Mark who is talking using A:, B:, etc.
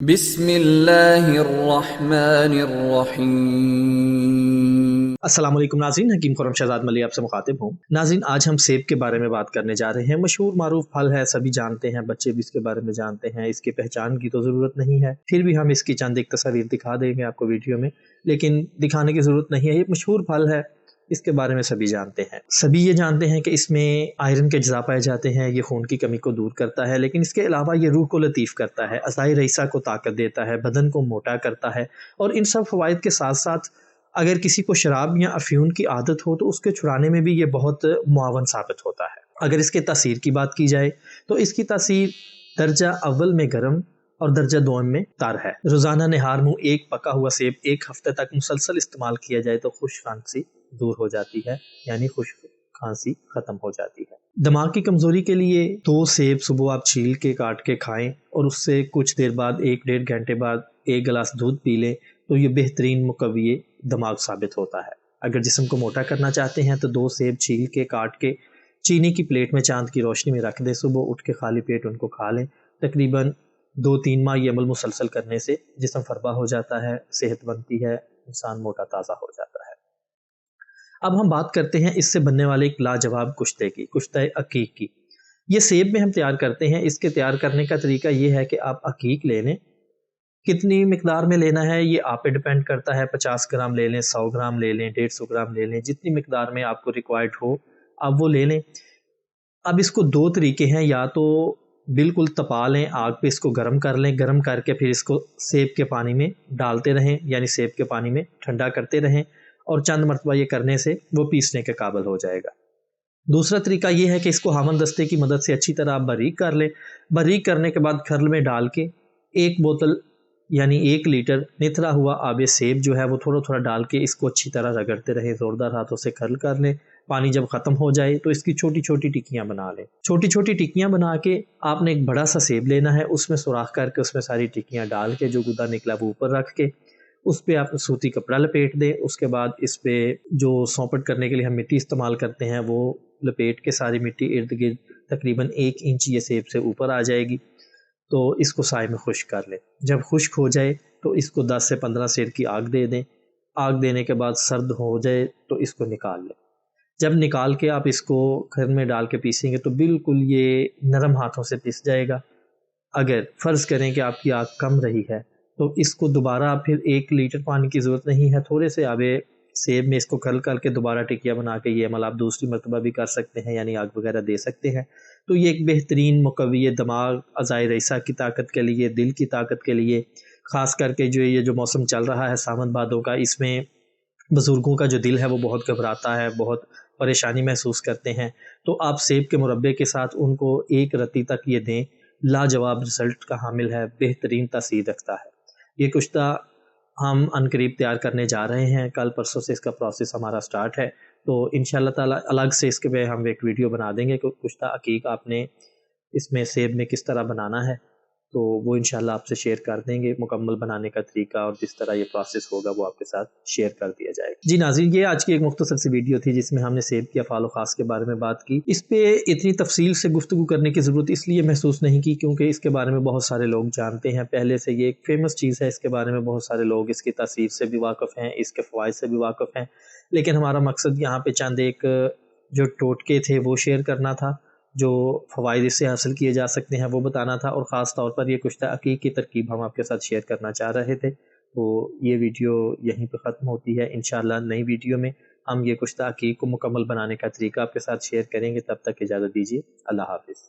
A: بسم اللہ الرحمن الرحیم۔
B: السلام علیکم ناظرین، حکیم خرم شہزاد ملی آپ سے مخاطب ہوں۔ ناظرین، آج ہم سیب کے بارے میں بات کرنے جا رہے ہیں۔ مشہور معروف پھل ہے، سبھی جانتے ہیں، بچے بھی اس کے بارے میں جانتے ہیں، اس کی پہچان کی تو ضرورت نہیں ہے، پھر بھی ہم اس کی چند ایک تصاویر دکھا دیں گے آپ کو ویڈیو میں، لیکن دکھانے کی ضرورت نہیں ہے۔ یہ مشہور پھل ہے، اس کے بارے میں سبھی جانتے ہیں۔ سبھی یہ جانتے ہیں کہ اس میں آئرن کے اجزاء پائے جاتے ہیں، یہ خون کی کمی کو دور کرتا ہے، لیکن اس کے علاوہ یہ روح کو لطیف کرتا ہے، اعضائے رئیسہ کو طاقت دیتا ہے، بدن کو موٹا کرتا ہے، اور ان سب فوائد کے ساتھ ساتھ اگر کسی کو شراب یا افیون کی عادت ہو تو اس کے چھڑانے میں بھی یہ بہت معاون ثابت ہوتا ہے۔ اگر اس کے تاثیر کی بات کی جائے تو اس کی تاثیر درجہ اول میں گرم اور درجہ دوم میں تر ہے۔ روزانہ نہار منہ ایک پکا ہوا سیب ایک ہفتے تک مسلسل استعمال کیا جائے تو خشک کھانسی دور ہو جاتی ہے، یعنی خشک کھانسی ختم ہو جاتی ہے۔ دماغ کی کمزوری کے لیے 2 سیب صبح آپ چھیل کے کاٹ کے کھائیں اور اس سے کچھ دیر بعد 1-1.5 گھنٹے بعد 1 گلاس دودھ پی لیں تو یہ بہترین مقوی دماغ ثابت ہوتا ہے۔ اگر جسم کو موٹا کرنا چاہتے ہیں تو 2 سیب چھیل کے کاٹ کے چینی کی پلیٹ میں چاند کی روشنی میں رکھ دیں، صبح اٹھ کے خالی پیٹ ان کو کھا لیں۔ تقریباً 2-3 ماہ یہ عمل مسلسل کرنے سے جسم فربا ہو جاتا ہے، صحت بنتی ہے، انسان موٹا تازہ ہو جاتا ہے۔ اب ہم بات کرتے ہیں اس سے بننے والے ایک لاجواب کشتے کی، کشتہ عقیق کی۔ یہ سیب میں ہم تیار کرتے ہیں۔ اس کے تیار کرنے کا طریقہ یہ ہے کہ آپ عقیق لے لیں، کتنی مقدار میں لینا ہے یہ آپ پہ ڈیپینڈ کرتا ہے، 50 گرام لے لیں، 100 گرام لے لیں، 150 گرام لے لیں، جتنی مقدار میں آپ کو ریکوائرڈ ہو آپ وہ لے لیں۔ اب اس کو 2 طریقے ہیں، یا تو بالکل تپا لیں، آگ پہ اس کو گرم کر لیں، گرم کر کے پھر اس کو سیب کے پانی میں ڈالتے رہیں، یعنی سیب کے پانی میں ٹھنڈا کرتے رہیں، اور چند مرتبہ یہ کرنے سے وہ پیسنے کے قابل ہو جائے گا۔ دوسرا طریقہ یہ ہے کہ اس کو ہامن دستے کی مدد سے اچھی طرح باریک کر لیں۔ باریک کرنے کے بعد کھرل میں ڈال کے 1 بوتل یعنی 1 لیٹر نتھرا ہوا آب سیب جو ہے وہ تھوڑا تھوڑا ڈال کے اس کو اچھی طرح رگڑتے رہیں، زوردار ہاتھوں سے کھرل کر لیں۔ پانی جب ختم ہو جائے تو اس کی چھوٹی چھوٹی ٹکیاں بنا لیں۔ چھوٹی چھوٹی ٹکیاں بنا کے آپ نے ایک بڑا سا سیب لینا ہے، اس میں سوراخ کر کے اس میں ساری ٹکیاں ڈال کے جو گودا نکلا وہ اوپر رکھ کے اس پہ آپ سوتی کپڑا لپیٹ دیں۔ اس کے بعد اس پہ جو سونپٹ کرنے کے لیے ہم مٹی استعمال کرتے ہیں وہ لپیٹ کے ساری مٹی ارد گرد تقریباً 1 انچ یہ سیب سے اوپر آ جائے گی، تو اس کو سائے میں خشک کر لیں۔ جب خشک ہو جائے تو اس کو 10 سے 15 سیر کی آگ دے دیں۔ آگ دینے کے بعد سرد ہو جائے تو اس کو نکال لیں۔ جب نکال کے آپ اس کو گھر میں ڈال کے پیسیں گے تو بالکل یہ نرم ہاتھوں سے پس جائے گا۔ اگر فرض کریں کہ آپ کی آگ کم رہی ہے تو اس کو دوبارہ پھر 1 لیٹر پانی کی ضرورت نہیں ہے، تھوڑے سے آبے سیب میں اس کو کھل کر کے دوبارہ ٹکیا بنا کے یہ عمل آپ دوسری مرتبہ بھی کر سکتے ہیں، یعنی آگ وغیرہ دے سکتے ہیں۔ تو یہ ایک بہترین مقوی دماغ، اعضائے رئیسہ کی طاقت کے لیے، دل کی طاقت کے لیے، خاص کر کے جو موسم چل رہا ہے ساون بھادوں کا، اس میں بزرگوں کا جو دل ہے وہ بہت گھبراتا ہے، بہت پریشانی محسوس کرتے ہیں، تو آپ سیب کے مربے کے ساتھ ان کو 1 رتی تک یہ دیں، لاجواب رزلٹ کا حامل ہے، بہترین تاثیر رکھتا ہے۔ یہ کشتہ ہم عنقریب تیار کرنے جا رہے ہیں، کل پرسوں سے اس کا پروسیس ہمارا سٹارٹ ہے، تو انشاءاللہ تعالی الگ سے اس کے پہ ہم ایک ویڈیو بنا دیں گے کہ کشتہ عقیق آپ نے اس میں سیب میں کس طرح بنانا ہے، تو وہ انشاءاللہ آپ سے شیئر کر دیں گے۔ مکمل بنانے کا طریقہ اور جس طرح یہ پروسیس ہوگا وہ آپ کے ساتھ شیئر کر دیا جائے گا۔ جی ناظرین، یہ آج کی ایک مختصر سی ویڈیو تھی جس میں ہم نے سیب کے افعال و خاص کے بارے میں بات کی۔ اس پہ اتنی تفصیل سے گفتگو کرنے کی ضرورت اس لیے محسوس نہیں کی کیونکہ اس کے بارے میں بہت سارے لوگ جانتے ہیں، پہلے سے یہ ایک فیمس چیز ہے، اس کے بارے میں بہت سارے لوگ اس کی تاثیر سے بھی واقف ہیں، اس کے فوائد سے بھی واقف ہیں، لیکن ہمارا مقصد یہاں پہ چند ایک جو ٹوٹکے تھے وہ شیئر کرنا تھا، جو فوائد اس سے حاصل کیے جا سکتے ہیں وہ بتانا تھا، اور خاص طور پر یہ کشتہ عقیق کی ترکیب ہم آپ کے ساتھ شیئر کرنا چاہ رہے تھے۔ تو یہ ویڈیو یہیں پہ ختم ہوتی ہے، انشاءاللہ نئی ویڈیو میں ہم یہ کشتہ عقیق کو مکمل بنانے کا طریقہ آپ کے ساتھ شیئر کریں گے۔ تب تک اجازت دیجیے، اللہ حافظ۔